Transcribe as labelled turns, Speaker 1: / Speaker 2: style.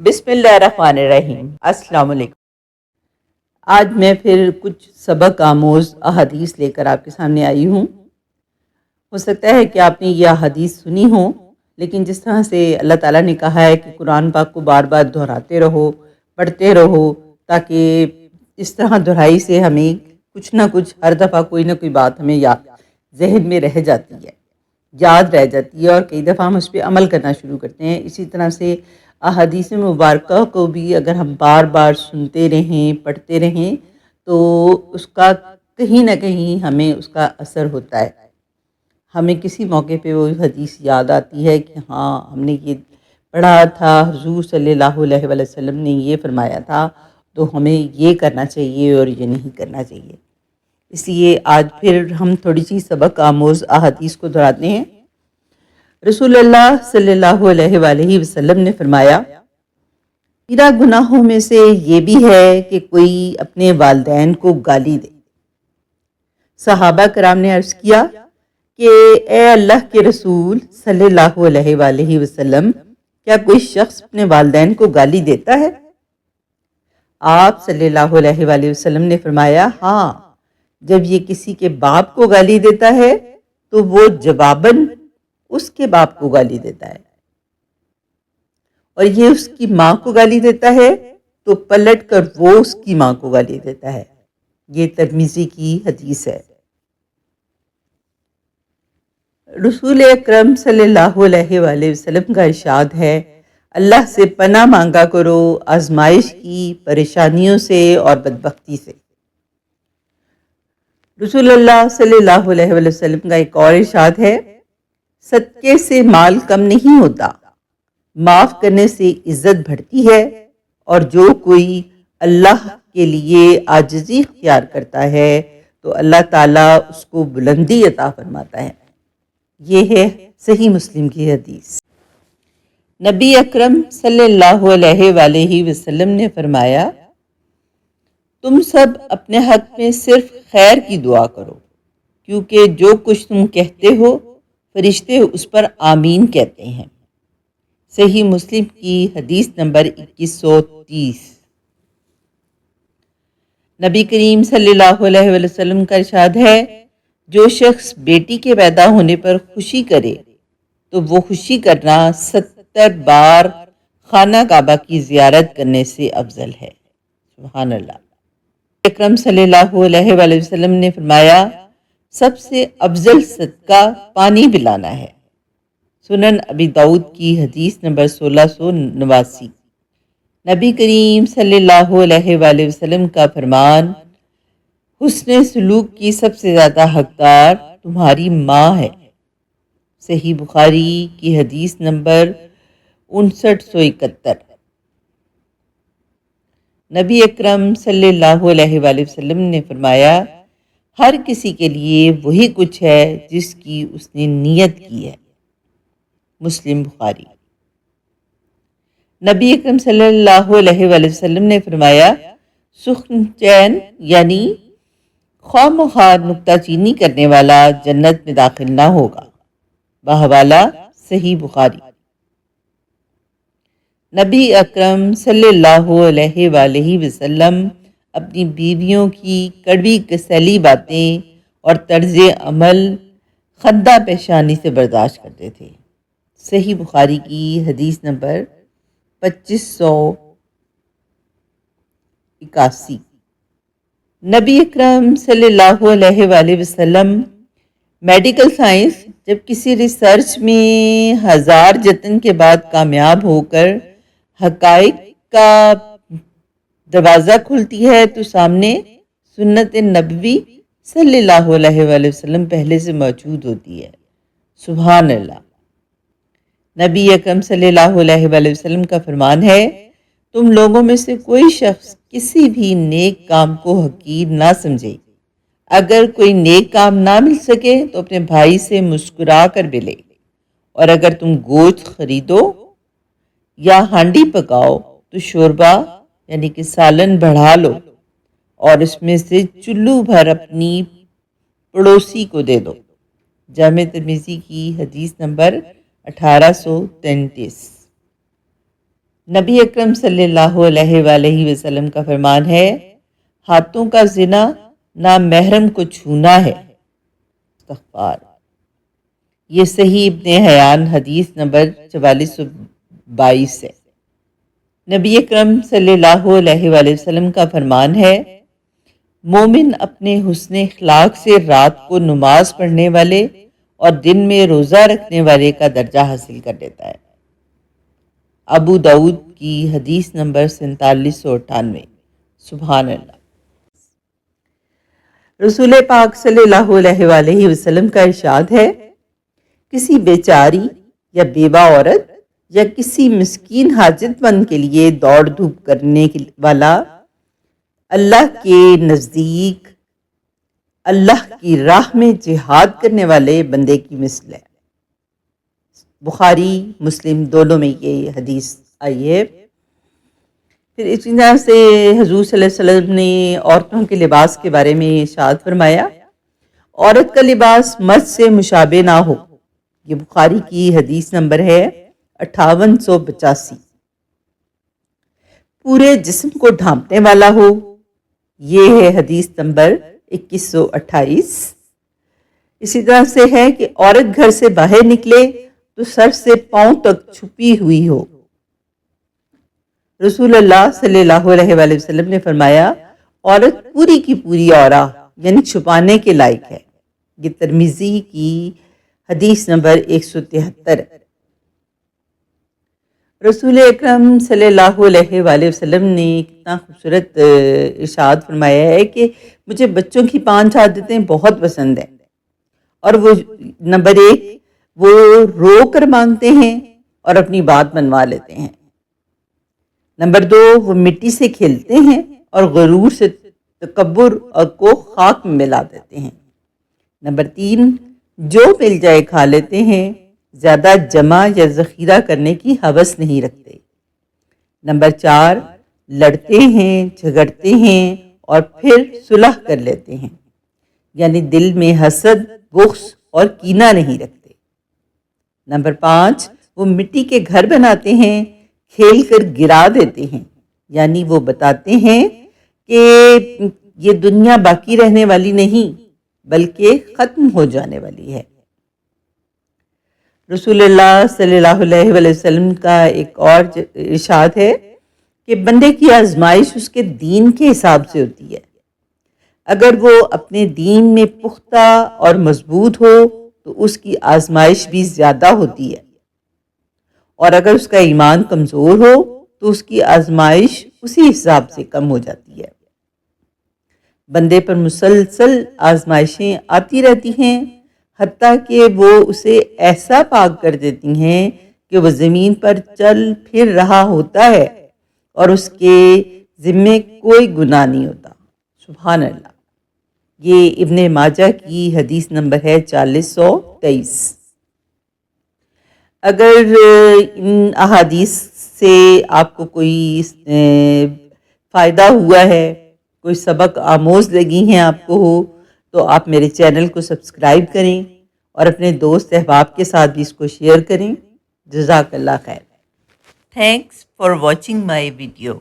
Speaker 1: بسم اللہ الرحمن الرحیم۔ السلام علیکم۔ آج میں پھر کچھ سبق آموز احادیث لے کر آپ کے سامنے آئی ہوں۔ ہو سکتا ہے کہ آپ نے یہ احادیث سنی ہوں، لیکن جس طرح سے اللہ تعالیٰ نے کہا ہے کہ قرآن پاک کو بار بار دہراتے رہو، پڑھتے رہو، تاکہ اس طرح دہرائی سے ہمیں کچھ نہ کچھ ہر دفعہ کوئی نہ کوئی بات ہمیں ذہن میں رہ جاتی ہے، یاد رہ جاتی ہے، اور کئی دفعہ ہم اس پہ عمل کرنا شروع کرتے ہیں۔ اسی طرح سے احادیث مبارکہ کو بھی اگر ہم بار بار سنتے رہیں، پڑھتے رہیں، تو اس کا کہیں نہ کہیں ہمیں اس کا اثر ہوتا ہے۔ ہمیں کسی موقع پہ وہ حدیث یاد آتی ہے کہ ہاں ہم نے یہ پڑھا تھا، حضور صلی اللہ علیہ وسلم نے یہ فرمایا تھا، تو ہمیں یہ کرنا چاہیے اور یہ نہیں کرنا چاہیے۔ اس لیے آج پھر ہم تھوڑی سی سبق آموز احادیث کو دہراتے ہیں۔ رسول اللہ صلی اللہ علیہ وآلہ وسلم نے فرمایا، میرا گناہوں میں سے یہ بھی ہے کہ کوئی اپنے والدین کو گالی دے۔ صحابہ کرام نے عرض کیا کہ اے اللہ کے رسول صلی اللہ علیہ وآلہ وسلم، کیا کوئی شخص اپنے والدین کو گالی دیتا ہے؟ آپ صلی اللہ علیہ وآلہ وسلم نے فرمایا، ہاں، جب یہ کسی کے باپ کو گالی دیتا ہے تو وہ جواباً اس کے باپ کو گالی دیتا ہے، اور یہ اس کی ماں کو گالی دیتا ہے تو پلٹ کر وہ اس کی ماں کو گالی دیتا ہے۔ یہ ترمذی کی حدیث ہے۔ رسول اکرم صلی اللہ علیہ وآلہ وسلم کا ارشاد ہے، اللہ سے پناہ مانگا کرو آزمائش کی، پریشانیوں سے اور بدبختی سے۔ رسول اللہ صلی اللہ علیہ وآلہ وسلم کا ایک اور ارشاد ہے، صدقے سے مال کم نہیں ہوتا، معاف کرنے سے عزت بڑھتی ہے، اور جو کوئی اللہ کے لیے عاجزی اختیار کرتا ہے تو اللہ تعالیٰ اس کو بلندی عطا فرماتا ہے۔ یہ ہے صحیح مسلم کی حدیث۔ نبی اکرم صلی اللہ علیہ وآلہ وسلم نے فرمایا، تم سب اپنے حق میں صرف خیر کی دعا کرو، کیونکہ جو کچھ تم کہتے ہو فرشتے اس پر آمین کہتے ہیں۔ صحیح مسلم کی حدیث نمبر 2130۔ نبی کریم صلی اللہ علیہ وسلم کا ارشاد ہے، جو شخص بیٹی کے پیدا ہونے پر خوشی کرے تو وہ خوشی کرنا 70 بار خانہ کعبہ کی زیارت کرنے سے افضل ہے۔ سبحان اللہ۔ اکرم صلی اللہ علیہ وآلہ وسلم نے فرمایا، سب سے افضل صدقہ پانی پلانا ہے۔ سنن ابی داؤد کی حدیث نمبر 1689۔ نبی کریم صلی اللہ علیہ وآلہ وسلم کا فرمان، حسن سلوک کی سب سے زیادہ حقدار تمہاری ماں ہے۔ صحیح بخاری کی حدیث نمبر 5971۔ نبی اکرم صلی اللہ علیہ وآلہ وسلم نے فرمایا، ہر کسی کے لیے وہی کچھ ہے جس کی اس نے نیت کی ہے۔ مسلم بخاری۔ نبی اکرم صلی اللہ علیہ وآلہ وسلم نے فرمایا، سخن چین یعنی خواہ مخواہ نکتہ چینی کرنے والا جنت میں داخل نہ ہوگا۔ بحوالہ صحیح بخاری۔ نبی اکرم صلی اللہ علیہ وآلہ وسلم اپنی بیویوں کی کڑوی کسیلی باتیں اور طرز عمل خندہ پیشانی سے برداشت کرتے تھے۔ صحیح بخاری کی حدیث نمبر 2581۔ نبی اکرم صلی اللہ علیہ وآلہ وسلم میڈیکل سائنس جب کسی ریسرچ میں 1000 جتن کے بعد کامیاب ہو کر حقائق کا دروازہ کھلتی ہے تو سامنے سنت نبوی صلی اللہ علیہ وآلہ وسلم پہلے سے موجود ہوتی ہے۔ سبحان اللہ۔ نبی اکرم صلی اللہ علیہ وآلہ وسلم کا فرمان ہے، تم لوگوں میں سے کوئی شخص کسی بھی نیک کام کو حقیر نہ سمجھے۔ اگر کوئی نیک کام نہ مل سکے تو اپنے بھائی سے مسکرا کر ملے، اور اگر تم گوشت خریدو یا ہانڈی پکاؤ تو شوربہ یعنی کہ سالن بڑھا لو، اور اس میں سے چلو بھر اپنی پڑوسی کو دے دو۔ جامع ترمذی کی حدیث نمبر 1833۔ نبی اکرم صلی اللہ علیہ وآلہ وسلم کا فرمان ہے، ہاتھوں کا زنا نامحرم کو چھونا ہے۔ استغفار۔ یہ صحیح ابن حیان حدیث نمبر 4422 ہے۔ نبی اکرم صلی اللہ علیہ وآلہ وسلم کا فرمان ہے، مومن اپنے حسن اخلاق سے رات کو نماز پڑھنے والے اور دن میں روزہ رکھنے والے کا درجہ حاصل کر لیتا ہے۔ ابو داؤد کی حدیث نمبر 4798۔ سبحان اللہ۔ رسول پاک صلی اللہ علیہ وآلہ وسلم کا ارشاد ہے، کسی بیچاری یا بیوہ عورت یا کسی مسکین حاجت مند کے لیے دوڑ دھوپ کرنے والا اللہ کے نزدیک اللہ کی راہ میں جہاد کرنے والے بندے کی مثل ہے۔ بخاری مسلم دونوں میں یہ حدیث آئی ہے۔ پھر اسی طرح سے حضور صلی اللہ علیہ وسلم نے عورتوں کے لباس کے بارے میں ارشاد فرمایا، عورت کا لباس مرد سے مشابہ نہ ہو۔ یہ بخاری کی حدیث نمبر ہے 5885۔ پورے جسم کو ڈھانپنے والا ہو، یہ ہے حدیث نمبر 2128۔ اسی طرح سے ہے کہ عورت گھر سے باہر نکلے تو سر سے پاؤں تک چھپی ہوئی ہو۔ رسول اللہ صلی اللہ علیہ وآلہ وسلم نے فرمایا، عورت پوری کی پوری عورہ یعنی چھپانے کے لائق ہے۔ یہ ترمذی کی حدیث نمبر 173۔ رسول اکرم صلی اللہ علیہ وآلہ وسلم نے کتنا خوبصورت ارشاد فرمایا ہے کہ مجھے بچوں کی 5 عادتیں بہت پسند ہیں، اور وہ نمبر 1، وہ رو کر مانگتے ہیں اور اپنی بات منوا لیتے ہیں۔ نمبر 2، وہ مٹی سے کھیلتے ہیں اور غرور سے تکبر کو خاک میں ملا دیتے ہیں۔ نمبر 3، جو مل جائے کھا لیتے ہیں، زیادہ جمع یا ذخیرہ کرنے کی ہوس نہیں رکھتے۔ نمبر 4، لڑتے ہیں، جھگڑتے ہیں اور پھر صلح کر لیتے ہیں، یعنی دل میں حسد، بغض اور کینہ نہیں رکھتے۔ نمبر 5، وہ مٹی کے گھر بناتے ہیں، کھیل کر گرا دیتے ہیں، یعنی وہ بتاتے ہیں کہ یہ دنیا باقی رہنے والی نہیں بلکہ ختم ہو جانے والی ہے۔ رسول اللہ صلی اللہ علیہ وآلہ وسلم کا ایک اور ارشاد ہے کہ بندے کی آزمائش اس کے دین کے حساب سے ہوتی ہے۔ اگر وہ اپنے دین میں پختہ اور مضبوط ہو تو اس کی آزمائش بھی زیادہ ہوتی ہے، اور اگر اس کا ایمان کمزور ہو تو اس کی آزمائش اسی حساب سے کم ہو جاتی ہے۔ بندے پر مسلسل آزمائشیں آتی رہتی ہیں، حتیٰ کہ وہ اسے ایسا پاک کر دیتی ہیں کہ وہ زمین پر چل پھر رہا ہوتا ہے اور اس کے ذمے کوئی گناہ نہیں ہوتا۔ سبحان اللہ۔ یہ ابن ماجہ کی حدیث نمبر ہے 4023۔ اگر ان احادیث سے آپ کو کوئی فائدہ ہوا ہے، کوئی سبق آموز لگی ہیں آپ کو ہو، تو آپ میرے چینل کو سبسکرائب کریں اور اپنے دوست احباب کے ساتھ بھی اس کو شیئر کریں۔ جزاک اللہ خیر۔ Thanks for watching my video.